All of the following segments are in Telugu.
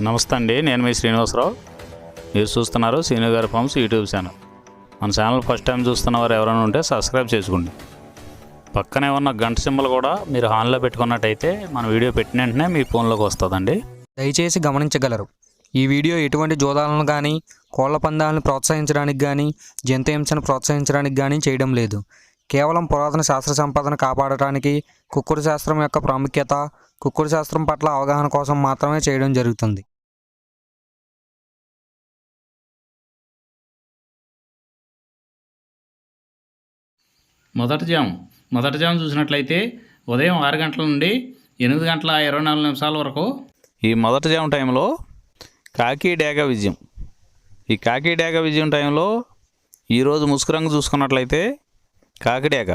నమస్తే అండి, నేను మీ శ్రీనివాసరావు. మీరు చూస్తున్నారు శ్రీను గారి ఫార్మ్స్ యూట్యూబ్ ఛానల్. మన ఛానల్ ఫస్ట్ టైం చూస్తున్న వారు ఎవరైనా ఉంటే సబ్స్క్రైబ్ చేసుకోండి. పక్కనే ఉన్న గంట సింబల్ కూడా మీరు ఆన్లో పెట్టుకున్నట్టయితే మన వీడియో పెట్టిన వెంటనే మీ ఫోన్లోకి వస్తుందండి. దయచేసి గమనించగలరు, ఈ వీడియో ఎటువంటి జోదాలను కానీ కోళ్ల పందాలను ప్రోత్సహించడానికి కానీ జంతు హింసను ప్రోత్సహించడానికి కానీ చేయడం లేదు. కేవలం పురాతన శాస్త్ర సంపదను కాపాడటానికి, కుక్కుడు శాస్త్రం యొక్క ప్రాముఖ్యత, కుక్కుడు శాస్త్రం పట్ల అవగాహన కోసం మాత్రమే చేయడం జరుగుతుంది. మొదటి జాము చూసినట్లయితే ఉదయం 6 గంటల నుండి 8 గంటల 24 నిమిషాల వరకు ఈ మొదటి జాము టైంలో కాకి డేగ విజయం. ఈ కాకి డేగ విజయం టైంలో ఈరోజు ముసుగురంగు చూసుకున్నట్లయితే కాకిడేగ.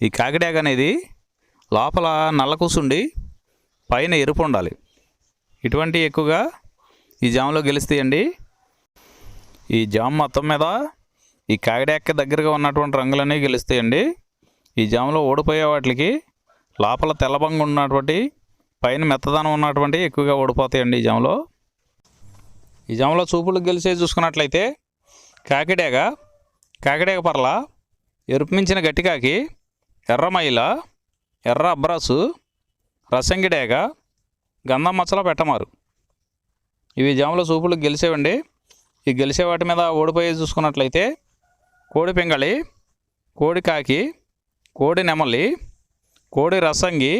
ఈ కాకిడేగ అనేది లోపల నల్ల కూసుండి పైన ఎరుపు ఉండాలి. ఇటువంటి ఎక్కువగా ఈ జాములో గెలుస్తాయండి. ఈ జాము మొత్తం మీద ఈ కాకిడేగకి దగ్గరగా ఉన్నటువంటి రంగులన్నీ గెలుస్తాయండి. ఈ జాములో ఓడిపోయే వాటికి లోపల తెల్లబంగు ఉన్నటువంటి పైన మెత్తదనం ఉన్నటువంటి ఎక్కువగా ఓడిపోతాయండి ఈ జాములో. ఈ జాములో చూపులు గెలిచే చూసుకున్నట్లయితే కాకిడేగ పర్ల, ఎరుపు మించిన గట్టికాకి, ఎర్రమైల, ఎర్ర అబ్రాసు, రసంగిడేగ, గంధం మచ్చల పెట్టమారు. ఇవి జాములో చూపులు గెలిచేవండి. ఈ గెలిచే వాటి మీద ఓడిపోయి చూసుకున్నట్లయితే కోడి పింగళి, కోడి కాకి, కోడి నెమలి, కోడి రసంగి,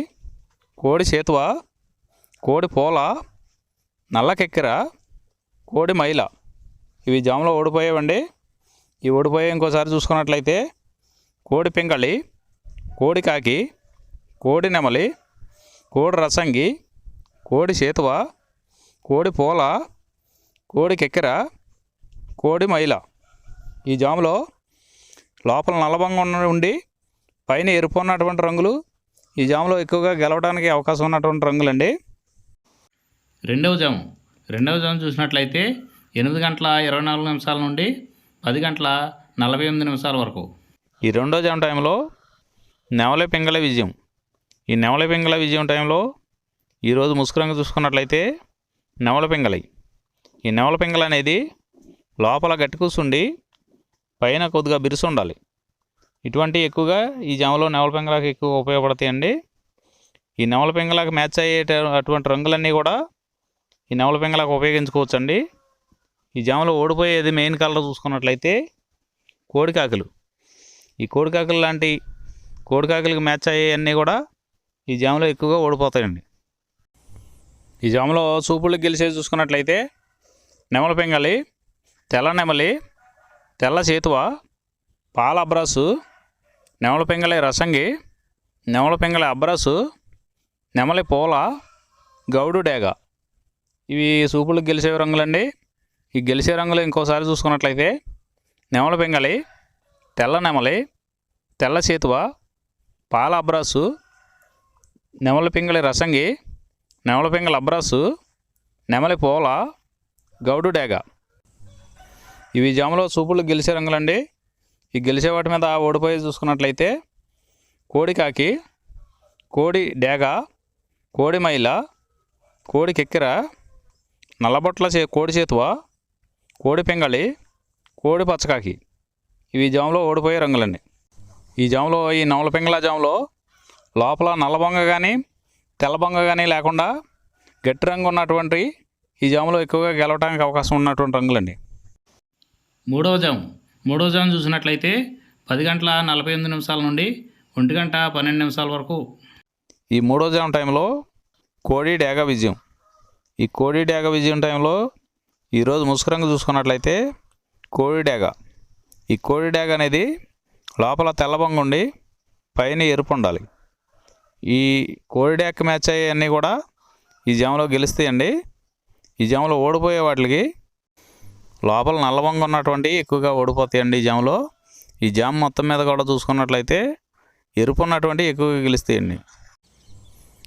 కోడి చేతువ, కోడి పోల, నల్లకెక్కిర, కోడి మైల. ఇవి జాములో ఓడిపోయేవండి. ఈ ఓడిపోయే ఇంకోసారి చూసుకున్నట్లయితే కోడి పింగళి, కోడి కాకి, కోడి నెమలి, కోడి రసంగి, కోడి చేతువ, కోడి పోల, కోడి కెక్కిర, కోడి మైల. ఈ జాములో లోపల నల్లబంగా ఉండి పైన ఎరుపు ఉన్నటువంటి రంగులు ఈ జాములో ఎక్కువగా గెలవడానికి అవకాశం ఉన్నటువంటి రంగులండి. రెండవ జాము చూసినట్లయితే 8 గంటల 24 నిమిషాల నుండి 10 గంటల 48 నిమిషాల వరకు ఈ రెండో జాము టైంలో నెమలి పింగళ విజయం. ఈ నెమలి పింగళ విజయం టైంలో ఈరోజు ముసుగురంగు చూసుకున్నట్లయితే నెమలి పింగళి. ఈ నెమలి పింగళ అనేది లోపల గట్టి కూసుండి పైన కొద్దిగా బిరుసు ఉండాలి. ఇటువంటి ఎక్కువగా ఈ జాములో నెమలి పింగళకి ఎక్కువ ఉపయోగపడతాయండి. ఈ నెమలి పింగళకి మ్యాచ్ అయ్యే అటువంటి రంగులన్నీ కూడా ఈ నెమలి పింగళకి ఉపయోగించుకోవచ్చండి. ఈ జాములో ఓడిపోయేది మెయిన్ కలర్ చూసుకున్నట్లయితే కోడికాకులు. ఈ కోడికాకులు లాంటి కోడికాకులకి మ్యాచ్ అయ్యేవన్నీ కూడా ఈ జాములో ఎక్కువగా ఓడిపోతాయండి. ఈ జాములో చూపులకు గెలిచేది చూసుకున్నట్లయితే నెమలి పింగళి, తెల్ల నెమలి, తెల్ల చేతువ, పాల అబ్రాసు, నెమలి పింగళి రసంగి, నెమలి పింగళి అబ్రాసు, నెమలి పోల, గౌడు డేగ. ఇవి చూపులకు గెలిచే రంగులండి. ఈ గెలిచే రంగులు ఇంకోసారి చూసుకున్నట్లయితే నెమలి పింగళి, తెల్ల నెమలి, తెల్ల చేతువ, పాల అబ్రాసు, నెమలి పింగళి రసంగి, నెమలి పింగళి అబ్రాసు, నెమలి పోల, గౌడు డేగ. ఇవి జాములో చూపులు గెలిచే రంగులండి. ఈ గెలిచే వాటి మీద ఓడిపోయి చూసుకున్నట్లయితే కోడి కాకి, కోడి డేగ, కోడి మైల, కోడి కెక్కిర, నల్లబొట్ల కోడి చేతువ, కోడి పింగళి, కోడి పచ్చకాకి. ఇవి జాములో ఓడిపోయే రంగులండి. ఈ జాములో ఈ నెమలి పింగళ జాములో లోపల నల్లబొంగ కానీ తెల్లబొంగ కానీ లేకుండా గట్టి రంగు ఉన్నటువంటి ఈ జాములో ఎక్కువగా గెలవడానికి అవకాశం ఉన్నటువంటి రంగులండి. మూడవ జాము చూసినట్లయితే 10 గంటల 48 నిమిషాల నుండి 1 గంట 12 నిమిషాల వరకు ఈ మూడో జాము టైంలో కోడి డేగ విజయం. ఈ కోడి డేగ విజయం టైంలో ఈరోజు ముసుగురంగు చూసుకున్నట్లయితే కోడి డేగ. ఈ కోడి డేగ అనేది లోపల తెల్లబొంగ ఉండి పైన ఎరుపు ఉండాలి. ఈ కోడి డేగకి మ్యాచ్ అయ్యేవన్నీ కూడా ఈ జాములో గెలుస్తాయండి. ఈ జాములో ఓడిపోయే వాటికి లోపల నల్లబొంగ ఉన్నటువంటి ఎక్కువగా ఓడిపోతాయండి ఈ జాములో. ఈ జాము మొత్తం మీద కూడా చూసుకున్నట్లయితే ఎరుపు ఉన్నటువంటి ఎక్కువగా గెలుస్తాయండి.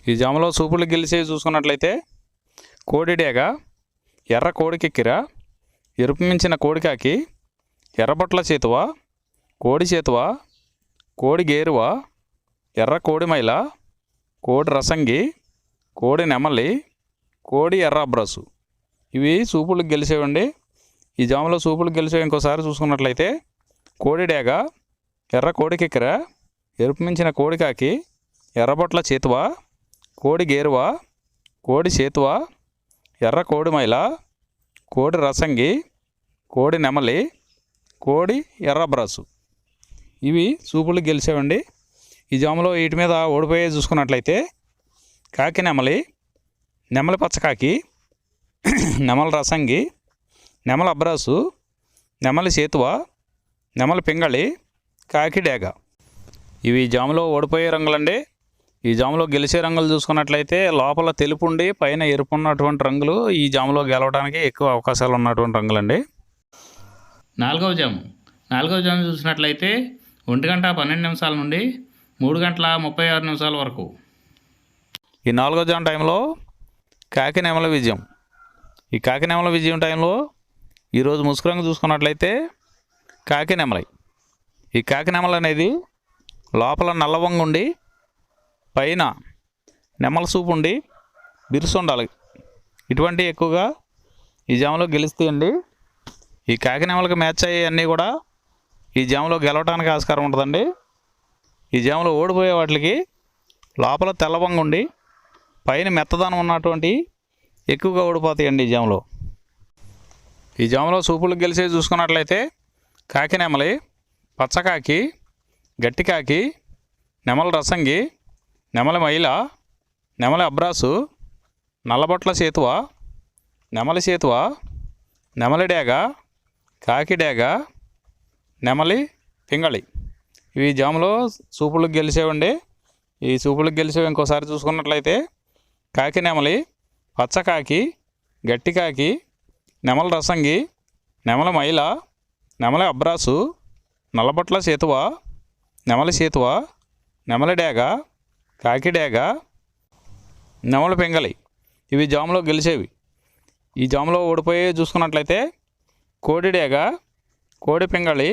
ఈ జాములో చూపులు గెలిచేవి చూసుకున్నట్లయితే కోడి డేగ, ఎర్ర కోడికెక్కిర, ఎరుపు మించిన కోడికాకి, ఎర్రబొట్ల చేతువ, కోడి చేతువ, కోడి గేరువ, ఎర్ర కోడి మైల, కోడి రసంగి, కోడి నెమలి, కోడి ఎర్ర అబ్రాసు. ఇవి సూపులకు గెలిచేవండి. ఈ జాములో సూపులకు గెలిచేవి ఇంకోసారి చూసుకున్నట్లయితే కోడి డేగ, ఎర్ర కోడి కిక్కెర, ఎరుపు మించిన కోడికాకి, ఎర్రబొట్ల చేతువ, కోడి గేరువ, కోడి చేతువ, ఎర్ర కోడి మైల, కోడి రసంగి, కోడి నెమలి, కోడి ఎర్ర బ్రాసు. ఇవి సూపులకు గెలిచేవండి. ఈ జాములో వీటి మీద ఓడిపోయే చూసుకున్నట్లయితే కాకి నెమలి, నెమలి పచ్చకాకి, నెమలి రసంగి, నెమలి అబ్రాసు, నెమలి సేతువ, నెమలి పింగళి, కాకి డేగ. ఇవి జాములో ఓడిపోయే రంగులండి. ఈ జాములో గెలిచే రంగులు చూసుకున్నట్లయితే లోపల తెలుపు ఉండి పైన ఎరుపు ఉన్నటువంటి రంగులు ఈ జాములో గెలవడానికి ఎక్కువ అవకాశాలు ఉన్నటువంటి రంగులండి. నాలుగవ జాము చూసినట్లయితే 1:12 నుండి 3:36 వరకు. ఈ 4వ జాము టైంలో కాకి నెమల విజయం. ఈ కాకి నెమల విజయం టైంలో ఈరోజు ముసుగు రంగు చూసుకున్నట్లయితే కాకి నెమలి. ఈ కాకి నెమల అనేది లోపల నల్లవంగు ఉండి పైన నెమల సూపు ఉండి బిరుసు ఉండాలి. ఇటువంటి ఎక్కువగా ఈ జాములో గెలుస్తాయండి. ఈ కాకి నెమలకు మ్యాచ్ అయ్యేవన్నీ కూడా ఈ జాములో గెలవడానికి ఆస్కారం ఉంటుందండి. ఈ జాములో ఓడిపోయే వాటికి లోపల తెల్లవంగు ఉండి పైన మెత్తదనం ఉన్నటువంటి ఎక్కువగా ఓడిపోతాయండి ఈ జాములో. ఈ జాములో సూపులకు గెలిచేవి చూసుకున్నట్లయితే కాకి నెమలి, పచ్చకాకి, గట్టికాకి, నెమలి రసంగి, నెమలి మైల, నెమలి అబ్రాసు, నల్లబొట్ల సేతువ, నెమలి సేతువ, నెమలి డేగ, కాకి డేగ, నెమలి పింగళి. ఇవి జాములో సూపులకు గెలిచేవండి. ఈ సూపులకు గెలిచేవి ఇంకోసారి చూసుకున్నట్లయితే కాకి నెమలి, పచ్చకాకి, గట్టికాకి, నెమలి రసంగి, నెమలి మైల, నెమలి అబ్రాసు, నల్లబొట్ల సేతువ, నెమలి సేతువ, నెమలి డేగ, కాకి డేగ, నెమలి పింగళి. ఇవి జాములో గెలిచేవి. ఈ జాములో ఓడిపోయి చూసుకున్నట్లయితే కోడి డేగ, కోడి పింగళి,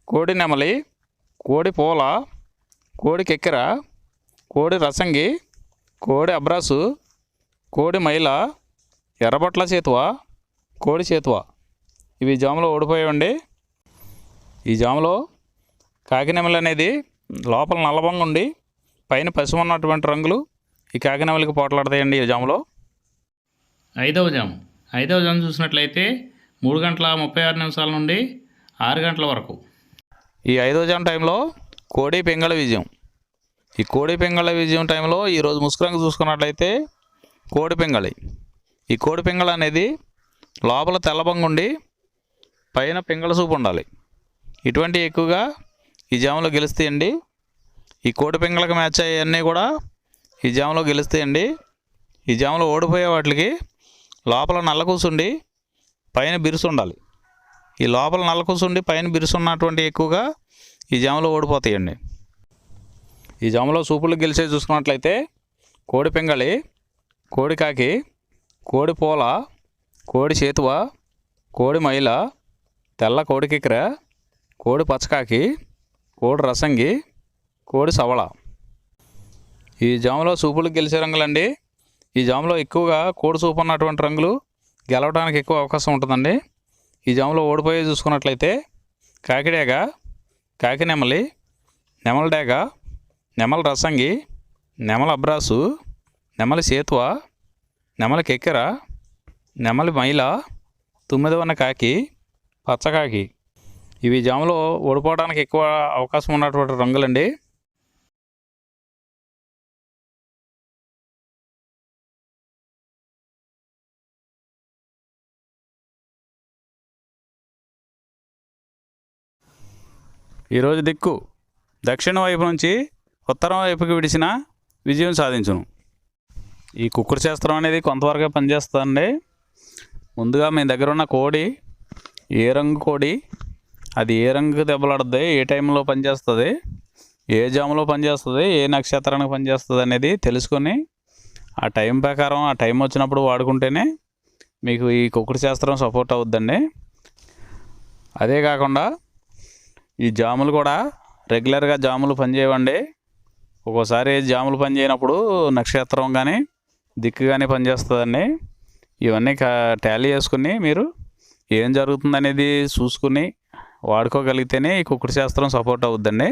కోడి నెమలి, కోడి పూల, కోడి కెక్కెర, కోడి రసంగి, కోడి అబ్రాసు, కోడి మైల, ఎర్రబొట్ల చేతువ, కోడి చేతువ. ఇవి జాములో ఓడిపోయాయండి. ఈ జాములో కాకి నెమలి అనేది లోపల నల్లబంగా ఉండి పైన పసుపు ఉన్నటువంటి రంగులు ఈ కాకి నెమలికి పోట్లాడతాయండి ఈ జాములో. ఐదవ జాము చూసినట్లయితే 3:36 నుండి 6 వరకు. ఈ 5వ జాము టైంలో కోడి పింగళ విజయం. ఈ కోడి పింగళ విజయం టైంలో ఈరోజు ముసుగు రంగు చూసుకున్నట్లయితే కోడి పింగళి. ఈ కోడి పింగళ అనేది లోపల తెల్లబంగుండి పైన పింగళ సూపు ఉండాలి. ఇటువంటి ఎక్కువగా ఈ జాములో గెలుస్తాయండి. ఈ కోడి పింగళకి మ్యాచ్ అయ్యేవన్నీ కూడా ఈ జాములో గెలుస్తాయండి. ఈ జాములో ఓడిపోయే వాటికి లోపల నల్ల కూసుండి పైన బిరుసు ఉండాలి. ఈ లోపల నల్ల కూసుండి పైన బిరుసు ఉన్నటువంటి ఎక్కువగా ఈ జాములో ఓడిపోతాయండి. ఈ జాములో సూపులు గెలిచే చూసుకున్నట్లయితే కోడి పింగళి, కోడి కాకి, కోడి పూల, కోడి చేతువ, కోడి మైల, తెల్ల కోడి కిక్కెర, కోడి పచ్చకాకి, కోడి రసంగి, కోడి సవళ. ఈ జాములో సూపులకు గెలిచే రంగులండి. ఈ జాములో ఎక్కువగా కోడి సూపు ఉన్నటువంటి రంగులు గెలవడానికి ఎక్కువ అవకాశం ఉంటుందండి. ఈ జాములో ఓడిపోయి చూసుకున్నట్లయితే కాకి డేగ, కాకి నెమలి, నెమలి డేగ, నెమలి రసంగి, నెమలి అబ్రాసు, నెమలి సేతువ, నెమలి కెక్కెర, నెమలి మైల, తుమ్మిదవన్న కాకి, పచ్చకాకి. ఇవి జాములో ఓడిపోవడానికి ఎక్కువ అవకాశం ఉన్నటువంటి రంగులండి. ఈరోజు దిక్కు దక్షిణ వైపు నుంచి ఉత్తరం వైపుకి విడిచిన విజయం సాధించును. ఈ కుక్కుడు శాస్త్రం అనేది కొంతవరకే పనిచేస్తుందండి. ముందుగా మీ దగ్గర ఉన్న కోడి ఏ రంగు కోడి, అది ఏ రంగు దెబ్బలాడుతుంది, ఏ టైంలో పనిచేస్తుంది, ఏ జాములో పనిచేస్తుంది, ఏ నక్షత్రానికి పనిచేస్తుంది అనేది తెలుసుకొని ఆ టైం ప్రకారం ఆ టైం వచ్చినప్పుడు వాడుకుంటేనే మీకు ఈ కుక్కుడు శాస్త్రం సపోర్ట్ అవుద్దండి. అదే కాకుండా ఈ జాములు కూడా రెగ్యులర్గా జాములు పనిచేయవండి. ఒక్కోసారి జాములు పనిచేయనప్పుడు నక్షత్రం కానీ దిక్కు కానీ పనిచేస్తుందండి. ఇవన్నీ టాలీ చేసుకుని మీరు ఏం జరుగుతుందనేది చూసుకుని వాడుకోగలిగితేనే ఈ కుక్కుడు శాస్త్రం సపోర్ట్ అవుద్దండి.